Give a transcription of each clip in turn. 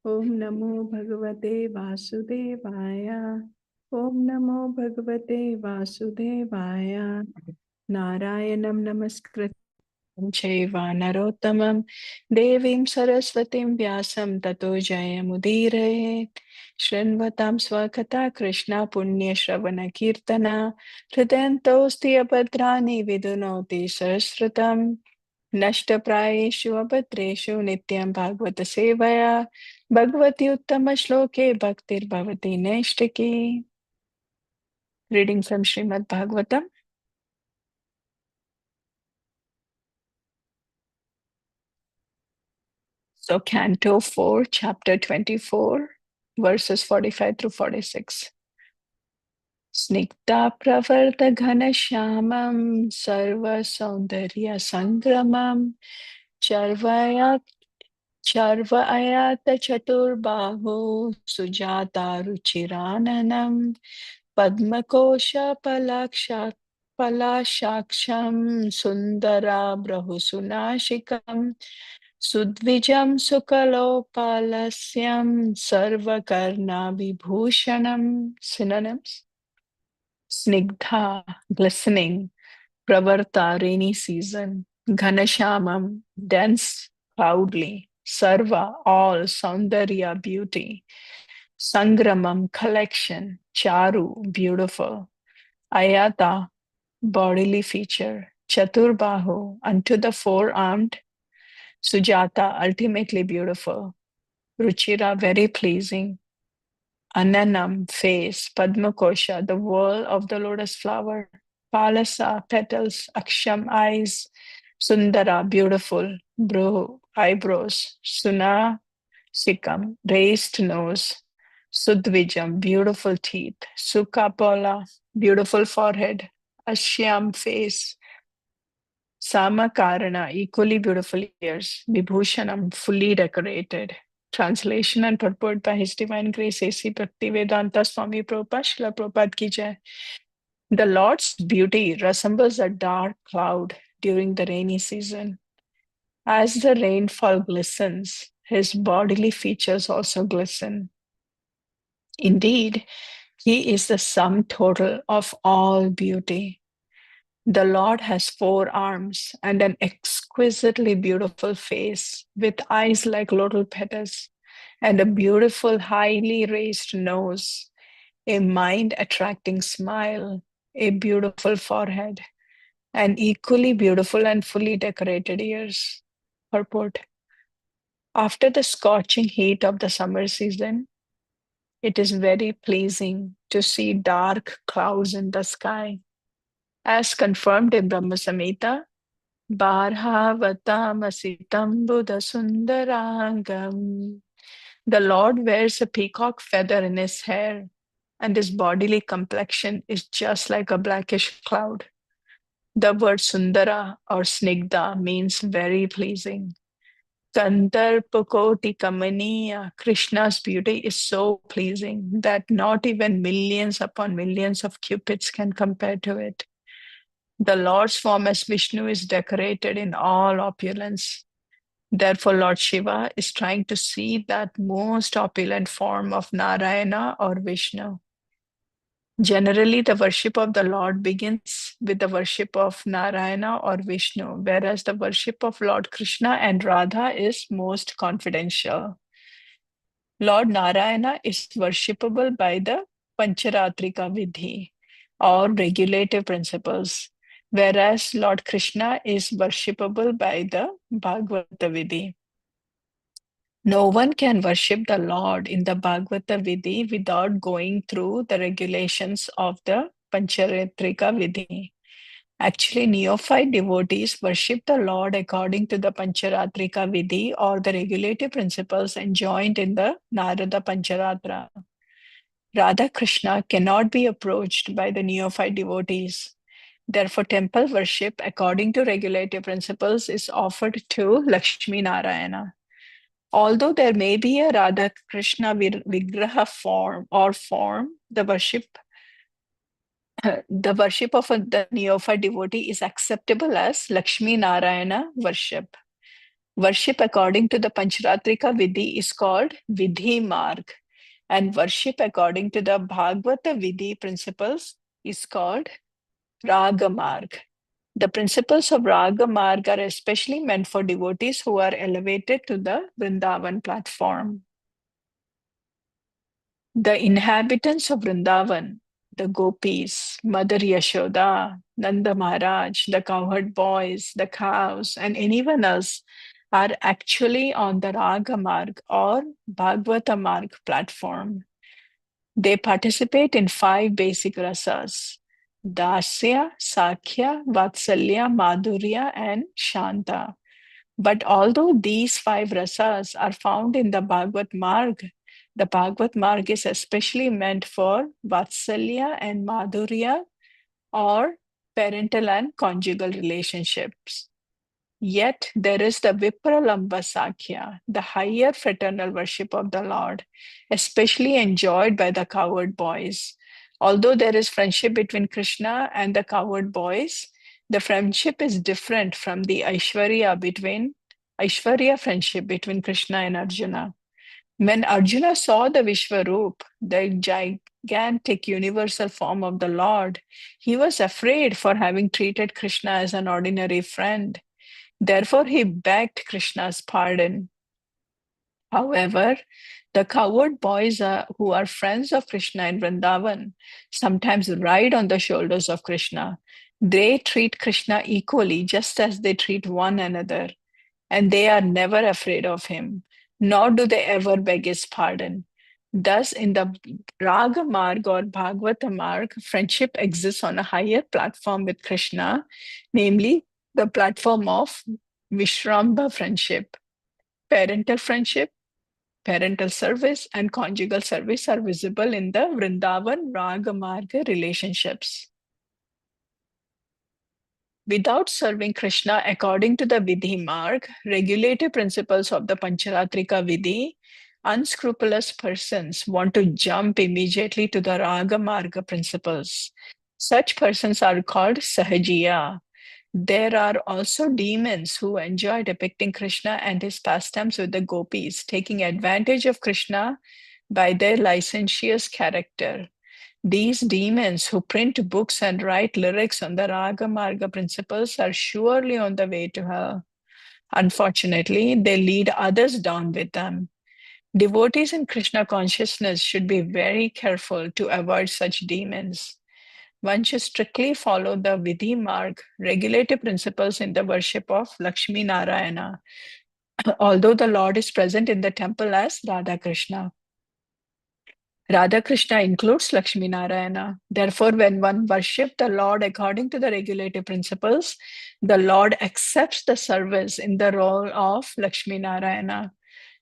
ओम नमो भगवते वासुदेवाय। ओम नमो भगवते वासुदेवाय। नारायणं नमस्कृतं चैव नरोत्तमं देवीं सरस्वतीं व्यासं ततो जयमुदीरयेत्। शृण्वतां स्वकथा कृष्णा पुण्यश्रवणकीर्तना हृदयन्तोऽस्ति अभद्राणि विदुनोति सहस्रतम्। नष्टप्रायेषु अभद्रेषु नित्यं भागवत सेवया भगवती उत्तम श्लोके भक्तिर्भवति नैष्टिकी. Reading from Srimad Bhagavatam. So Canto 4, Chapter 24, verses 45 through 46. Snigdha pravarta ghana shyamam sarva saundarya sangramam charvaya charvayata chaturbahu sujata ruchirananam Padmakosha Palashaksham Sundara Brahusunashikam Sudvijam Sukalopalasyam Sarvakarna Vibhushanam. Synonyms: Snigdha, glistening; Pravarta, rainy season; Ghanashamam, dense, cloudly; Sarva, all; Saundarya, beauty; Sangramam, collection; Charu, beautiful; Ayata, bodily feature; Chaturbahu, unto the four-armed; Sujata, ultimately beautiful; Ruchira, very pleasing; Ananam, face; Padmakosha, the whorl of the lotus flower; Palasa, petals; Aksham, eyes; Sundara, beautiful; Bru, eyebrows; Suna, Sikam, raised nose; Sudvijam, beautiful teeth; Sukapola, beautiful forehead; Ashyam, face; Samakarana, equally beautiful ears; Vibhushanam, fully decorated. Translation and purport by His Divine Grace A.C. Bhaktivedanta Swami Prabhupada, Srila Prabhupada Ki Jai. The Lord's beauty resembles a dark cloud during the rainy season. As the rainfall glistens, his bodily features also glisten. Indeed, he is the sum total of all beauty. The Lord has four arms and an exquisitely beautiful face with eyes like lotus petals and a beautiful, highly raised nose, a mind-attracting smile, a beautiful forehead, and equally beautiful and fully decorated ears. Purport: after the scorching heat of the summer season, it is very pleasing to see dark clouds in the sky. As confirmed in Brahma Samhita, Bharhavatamasittam Buddha Sundarangam. The Lord wears a peacock feather in his hair, and his bodily complexion is just like a blackish cloud. The word Sundara or Snigdha means very pleasing. Kandarpakoti Kamaniya, Krishna's beauty is so pleasing that not even millions upon millions of cupids can compare to it. The Lord's form as Vishnu is decorated in all opulence. Therefore, Lord Shiva is trying to see that most opulent form of Narayana or Vishnu. Generally, the worship of the Lord begins with the worship of Narayana or Vishnu, whereas the worship of Lord Krishna and Radha is most confidential. Lord Narayana is worshipable by the Pancharatrika Vidhi or regulative principles, whereas Lord Krishna is worshipable by the Bhagavata Vidhi. No one can worship the Lord in the Bhagavata Vidhi without going through the regulations of the Pancharatrika Vidhi. Actually, neophyte devotees worship the Lord according to the Pancharatrika Vidhi or the regulative principles enjoined in the Narada Pancharatra. Radha Krishna cannot be approached by the neophyte devotees. Therefore, temple worship according to regulative principles is offered to Lakshmi Narayana. Although there may be a Radha Krishna Vigraha form, the worship of the neophyte devotee is acceptable as Lakshmi Narayana worship. Worship according to the Pancharatrika Vidhi is called Vidhi Marg, and worship according to the Bhagavata Vidhi principles is called Raga Marg. The principles of Raga Marg are especially meant for devotees who are elevated to the Vrindavan platform. The inhabitants of Vrindavan, the gopis, Mother Yashoda, Nanda Maharaj, the cowherd boys, the cows, and anyone else are actually on the Raga Marg or Bhagavata Marg platform. They participate in 5 basic rasas: Dasya, Sakhya, Vatsalya, Madhurya, and Shanta. But although these 5 rasas are found in the Bhagavad Marg, the Bhagavad Marg is especially meant for Vatsalya and Madhurya, or parental and conjugal relationships. Yet there is the Vipralamba Sakhya, the higher fraternal worship of the Lord, especially enjoyed by the cowherd boys. Although there is friendship between Krishna and the cowherd boys, the friendship is different from the Aishwarya friendship between Krishna and Arjuna. When Arjuna saw the Vishwaroop, the gigantic universal form of the Lord, he was afraid for having treated Krishna as an ordinary friend. Therefore, he begged Krishna's pardon. However, the cowherd boys who are friends of Krishna in Vrindavan sometimes ride on the shoulders of Krishna. They treat Krishna equally, just as they treat one another, and they are never afraid of him, nor do they ever beg his pardon. Thus, in the Raga Marg or Bhagavata Marg, friendship exists on a higher platform with Krishna, namely the platform of Vishramba friendship. Parental friendship, parental service, and conjugal service are visible in the Vrindavan Raga Marga relationships. Without serving Krishna according to the Vidhi Marg, regulative principles of the Pancharatrika Vidhi, unscrupulous persons want to jump immediately to the Raga Marga principles. Such persons are called Sahajiya. There are also demons who enjoy depicting Krishna and his pastimes with the gopis, taking advantage of Krishna by their licentious character. These demons who print books and write lyrics on the Raga Marga principles are surely on the way to hell. Unfortunately, they lead others down with them. Devotees in Krishna consciousness should be very careful to avoid such demons. One should strictly follow the Vidhi Marg, regulative principles in the worship of Lakshmi Narayana, although the Lord is present in the temple as Radha Krishna. Radha Krishna includes Lakshmi Narayana. Therefore, when one worships the Lord according to the regulative principles, the Lord accepts the service in the role of Lakshmi Narayana.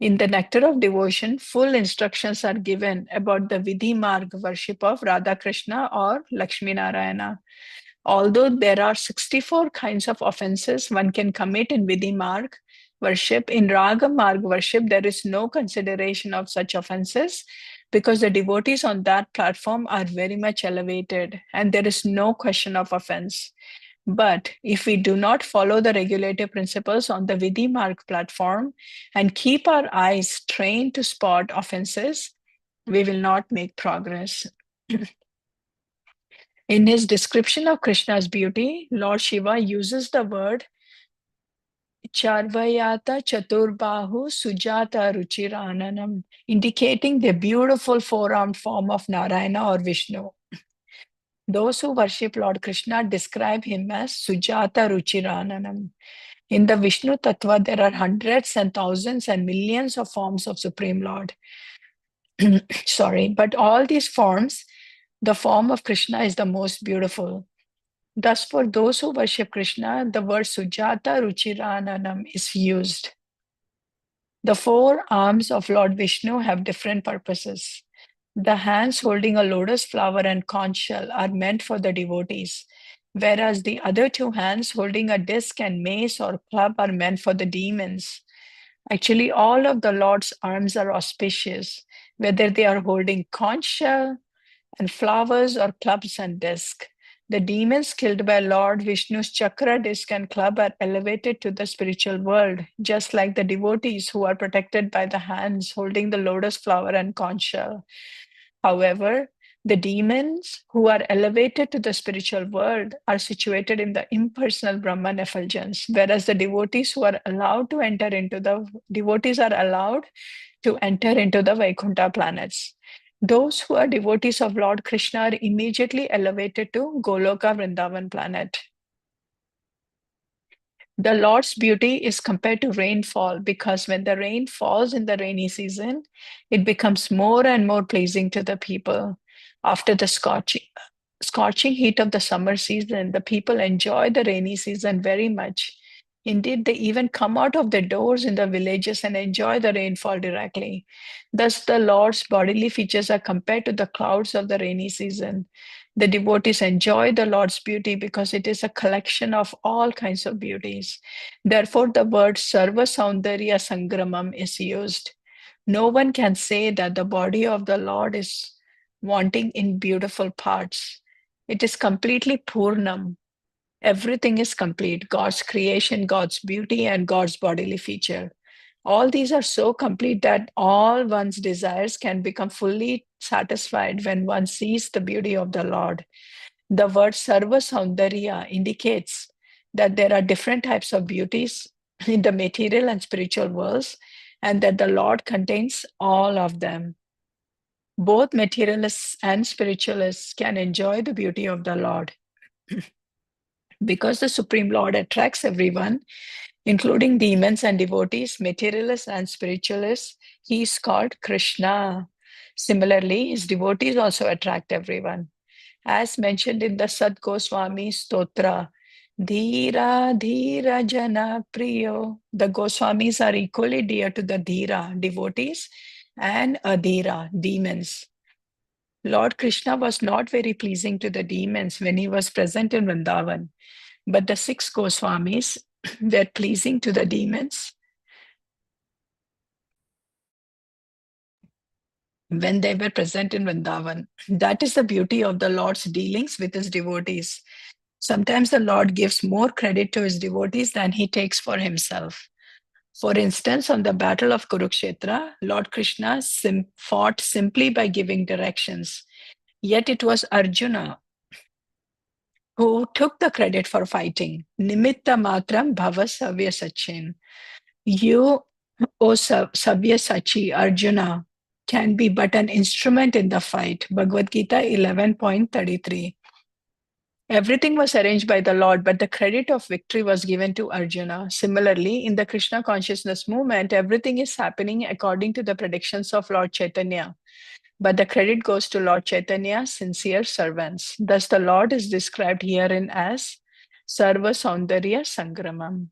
In the Nectar of Devotion, full instructions are given about the Vidhi Marg worship of Radha Krishna or Lakshmi Narayana. Although there are 64 kinds of offenses one can commit in Vidhi Marg worship, in Raga Marg worship, there is no consideration of such offenses because the devotees on that platform are very much elevated and there is no question of offense. But if we do not follow the regulative principles on the Vidhi Marg platform and keep our eyes trained to spot offenses, we will not make progress. In his description of Krishna's beauty, Lord Shiva uses the word Charvayata Chaturbahu Sujata Ruchirananam, indicating the beautiful four-armed form of Narayana or Vishnu. Those who worship Lord Krishna describe him as Sujata Ruchirananam. In the Vishnu Tattva, there are hundreds and thousands and millions of forms of Supreme Lord. Sorry, but all these forms, the form of Krishna is the most beautiful. Thus, for those who worship Krishna, the word Sujata Ruchirananam is used. The 4 arms of Lord Vishnu have different purposes. The hands holding a lotus flower and conch shell are meant for the devotees, whereas the other 2 hands holding a disc and mace or club are meant for the demons. Actually, all of the Lord's arms are auspicious, whether they are holding conch shell and flowers or clubs and disc. The demons killed by Lord Vishnu's chakra disc and club are elevated to the spiritual world, just like the devotees who are protected by the hands holding the lotus flower and conch shell. However, the demons who are elevated to the spiritual world are situated in the impersonal Brahman effulgence, whereas the devotees who are allowed to enter into the devotees are allowed to enter into the Vaikuntha planets. Those who are devotees of Lord Krishna are immediately elevated to Goloka Vrindavan planet. The Lord's beauty is compared to rainfall because when the rain falls in the rainy season, it becomes more and more pleasing to the people. After the scorching heat of the summer season, the people enjoy the rainy season very much. Indeed, they even come out of their doors in the villages and enjoy the rainfall directly. Thus, the Lord's bodily features are compared to the clouds of the rainy season. The devotees enjoy the Lord's beauty because it is a collection of all kinds of beauties. Therefore, the word Sarva Saundarya Sangramam is used. No one can say that the body of the Lord is wanting in beautiful parts. It is completely Purnam. Everything is complete: God's creation, God's beauty, and God's bodily feature. All these are so complete that all one's desires can become fully satisfied when one sees the beauty of the Lord. The word Sarva Saundarya indicates that there are different types of beauties in the material and spiritual worlds, and that the Lord contains all of them. Both materialists and spiritualists can enjoy the beauty of the Lord. Because the Supreme Lord attracts everyone, including demons and devotees, materialists and spiritualists, he is called Krishna. Similarly, his devotees also attract everyone. As mentioned in the Sad Goswami Stotra, Dhira Dhira Jana Priyo. The Goswamis are equally dear to the Dhira, devotees, and Adhira, demons. Lord Krishna was not very pleasing to the demons when he was present in Vrindavan, but the six Goswamis were pleasing to the demons when they were present in Vrindavan. That is the beauty of the Lord's dealings with his devotees. Sometimes the Lord gives more credit to his devotees than he takes for himself. For instance, on the battle of Kurukshetra, Lord Krishna fought simply by giving directions. Yet it was Arjuna who took the credit for fighting. Nimitta matram bhava savya sachin. You, O Sabya Sachi, Arjuna, can be but an instrument in the fight. Bhagavad Gita 11.33. Everything was arranged by the Lord, but the credit of victory was given to Arjuna. Similarly, in the Krishna consciousness movement, everything is happening according to the predictions of Lord Chaitanya. But the credit goes to Lord Chaitanya's sincere servants. Thus, the Lord is described herein as Sarva Saundarya Sangramam.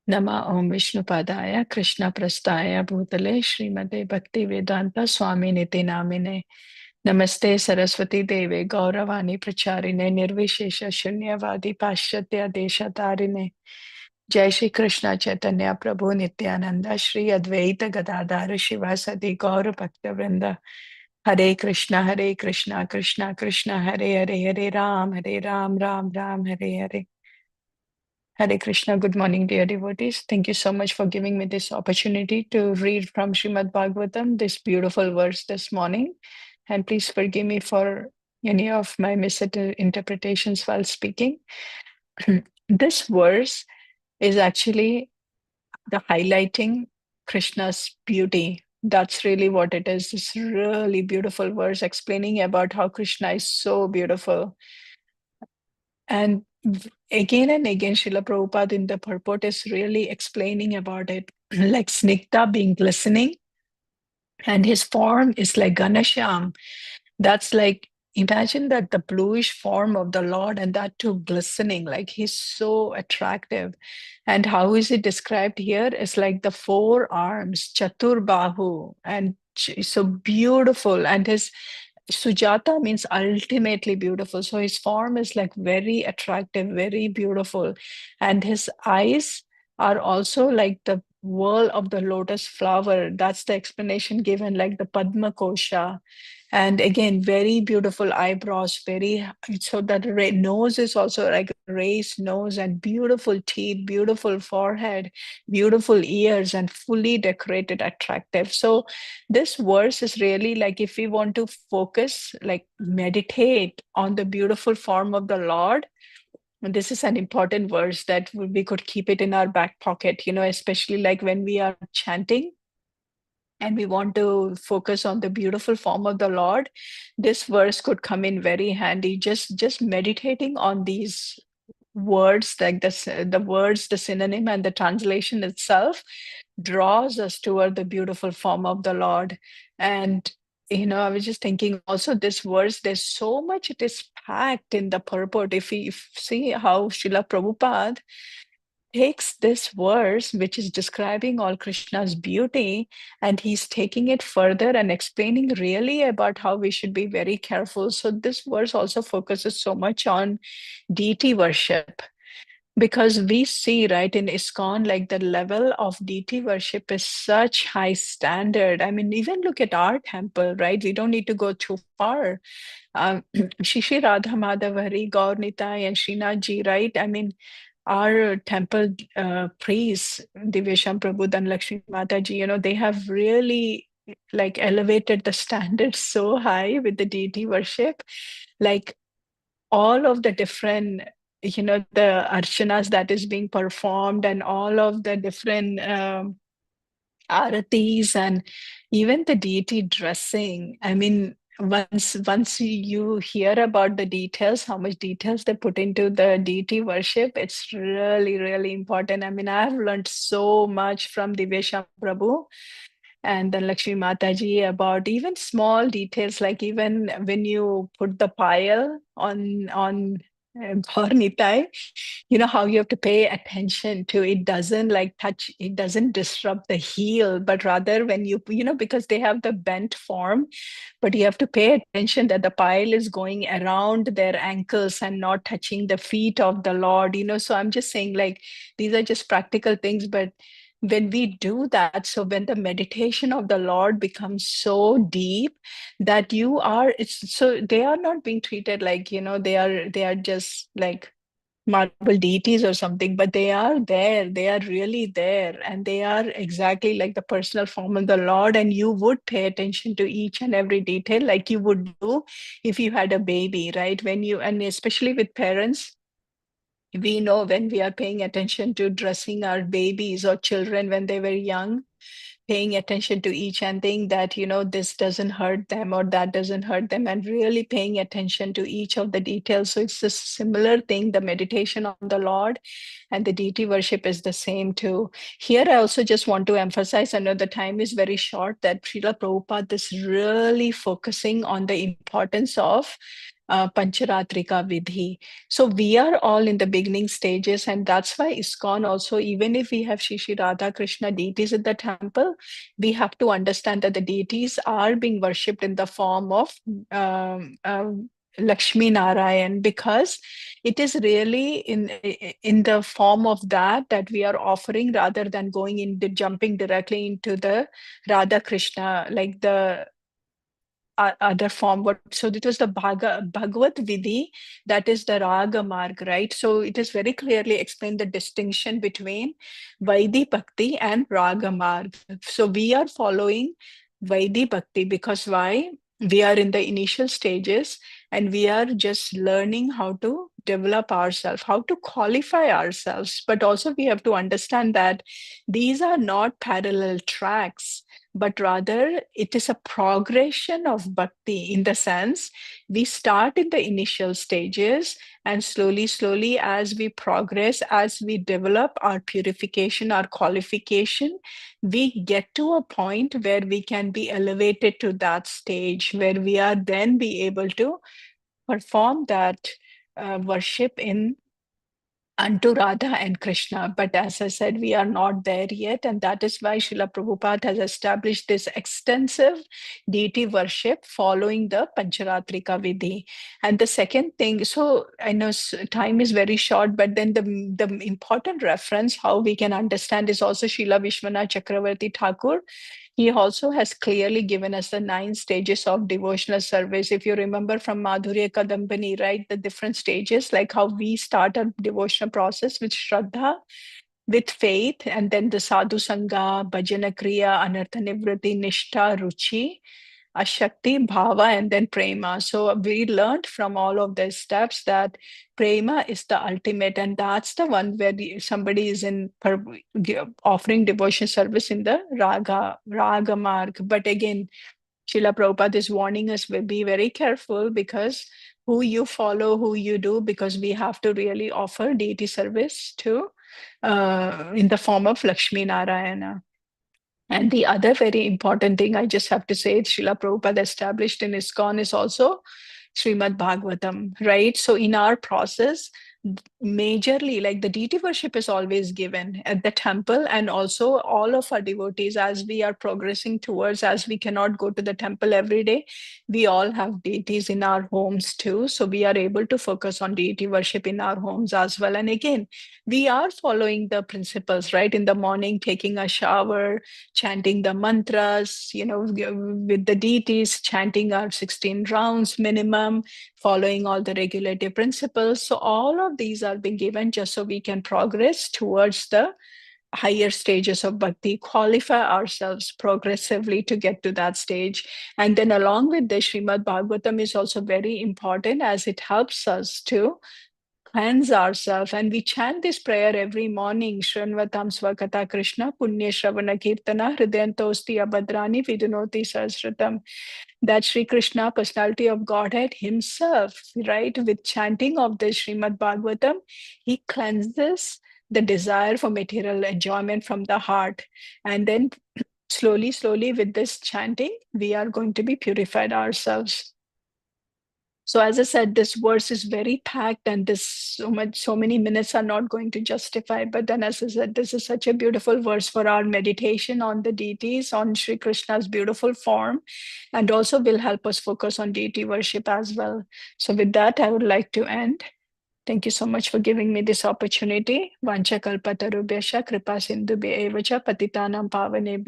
Nama Om Vishnu Padaya Krishna Prastaya Bhutale Srimate Bhakti Vedanta Swami Niti Namine Namaste Saraswati Deve Gauravani Pracharine Nirvishesha Shunyavadi Paschatya Deshatarine Jai Shri Krishna Chaitanya Prabhu Nityananda Shri Advaita Gadadhara Shivasadi Gaura Bhakta Vrinda Hare Krishna Krishna Krishna Hare Hare Hare Ram Ram Ram Hare Hare. Hare Krishna. Good morning, dear devotees. Thank you so much for giving me this opportunity to read from Srimad Bhagavatam, this beautiful verse this morning. And please forgive me for any of my misinterpretations while speaking. This verse is actually the highlighting Krishna's beauty. That's really what it is. This really beautiful verse explaining about how Krishna is so beautiful. And again and again, Srila Prabhupada in the purport is really explaining about it, like Snigdha being glistening, and his form is like Ganashyam. That's like, imagine that the bluish form of the Lord and that too glistening, like he's so attractive. And how is it described here? It's like the four arms, Chatur Bahu, and so beautiful. And his Sujata means ultimately beautiful. So his form is like very attractive, very beautiful. And his eyes are also like the whirl of the lotus flower. That's the explanation given, like the Padma Kosha. And again, very beautiful eyebrows, very so that nose is also like a raised nose and beautiful teeth, beautiful forehead, beautiful ears, and fully decorated, attractive. So this verse is really like if we want to focus, like meditate on the beautiful form of the Lord, and this is an important verse that we could keep it in our back pocket, especially like when we are chanting and we want to focus on the beautiful form of the Lord. This verse could come in very handy. Just meditating on these words, like the words, the synonym, and the translation itself draws us toward the beautiful form of the Lord. And I was just thinking also this verse, there's so much it is packed in the purport. If we see how Srila Prabhupada takes this verse, which is describing all Krishna's beauty, and he's taking it further and explaining really about how we should be very careful. So this verse also focuses so much on deity worship, because we see, right, in ISKCON, like the level of deity worship is such high standard. I mean, even look at our temple, right? We don't need to go too far. Shishi Radha Madhavari, Gaur Nitai, and Srinath Ji, right? I mean, our temple priests, Divyasham Prabhu and Lakshmi Mata Ji, they have really like elevated the standards so high with the deity worship. Like all of the different, the archanas that is being performed and all of the different aratis and even the deity dressing. I mean, once you hear about the details, how much details they put into the deity worship, it's really, really important. I mean, I've learned so much from Divyesham Prabhu and then Lakshmi Mataji about even small details, like even when you put the pile on Gaur Nitai, how you have to pay attention to it doesn't like touch, it doesn't disrupt the heel, but rather when because they have the bent form, but you have to pay attention that the pile is going around their ankles and not touching the feet of the Lord. So I'm just saying, like, these are just practical things, but when we do that, so when the meditation of the Lord becomes so deep that it's so they are not being treated like, they are just like marble deities or something, but they are there, they are really there, and they are exactly like the personal form of the Lord. And you would pay attention to each and every detail like you would do if you had a baby, right? And especially with parents, we know when we are paying attention to dressing our babies or children when they were young, paying attention to each and thing that, this doesn't hurt them or that doesn't hurt them, and really paying attention to each of the details. So it's a similar thing, the meditation on the Lord and the deity worship is the same too. Here, I also just want to emphasize, I know the time is very short, that Srila Prabhupada is really focusing on the importance of Pancharatrika Vidhi. So we are all in the beginning stages, and that's why ISKCON also, even if we have Shri Shri Radha Krishna deities in the temple, we have to understand that the deities are being worshipped in the form of Lakshmi Narayan, because it is really in the form of that we are offering, rather than going into jumping directly into the Radha Krishna, like the other form. So it was the Bhagavad Vidhi, that is the Raga Marg, right? So it is very clearly explained the distinction between Vaidhi Bhakti and Raga Marg. So we are following Vaidhi Bhakti because why? We are in the initial stages and we are just learning how to develop ourselves, how to qualify ourselves. But also we have to understand that these are not parallel tracks, but rather it is a progression of bhakti, in the sense we start in the initial stages, and slowly, as we progress, as we develop our purification, our qualification, we get to a point where we can be elevated to that stage where we are then be able to perform that worship in unto Radha and Krishna. But as I said, we are not there yet. And that is why Srila Prabhupada has established this extensive deity worship following the Pancharatrika Vidhi. And the second thing, so I know time is very short, but then the important reference, how we can understand, is also Srila Vishwanath Chakravarti Thakur. He also has clearly given us the 9 stages of devotional service. If you remember from Madhurya Kadambani, right, the different stages, like how we start our devotional process with Shraddha, with faith, and then the Sadhu Sangha, Bhajana Kriya, Anartha Nivriti, Nishtha, Ruchi, Ashakti, Bhava, and then Prema. So we learned from all of these steps that Prema is the ultimate, and that's the one where somebody is offering devotion service in the Raga Marg. But again, Srila Prabhupada is warning us to be very careful, because who you follow, who you do, because we have to really offer deity service to in the form of Lakshmi Narayana. And the other very important thing I just have to say, Srila Prabhupada established in ISKCON, is also Srimad Bhagavatam, right? So in our process, majorly, like the deity worship is always given at the temple, and also all of our devotees, as we are progressing towards, as we cannot go to the temple every day, we all have deities in our homes too. So we are able to focus on deity worship in our homes as well. And again, we are following the principles, right? In the morning, taking a shower, chanting the mantras, with the deities, chanting our 16 rounds minimum, following all the regulative principles. So all of these are being given just so we can progress towards the higher stages of bhakti, qualify ourselves progressively to get to that stage. And then along with this, Srimad Bhagavatam is also very important, as it helps us to cleanse ourselves. And we chant this prayer every morning: Shranvatam Swakata Krishna, Punya Shravana Kirtana, Hridayantosti Abhadrani Vidunoti Sahasratam. That Sri Krishna, personality of Godhead himself, right, with chanting of this Srimad Bhagavatam, he cleanses the desire for material enjoyment from the heart. And then slowly, slowly, with this chanting, we are going to be purified ourselves. So as I said, this verse is very packed, and this so many minutes are not going to justify. But then, as I said, this is such a beautiful verse for our meditation on the deities, on Sri Krishna's beautiful form, and also will help us focus on deity worship as well. So with that, I would like to end. Thank you so much for giving me this opportunity. Vancha kalpatarubhyascha kripa sindhubhya evacha patitanam pavanebhyo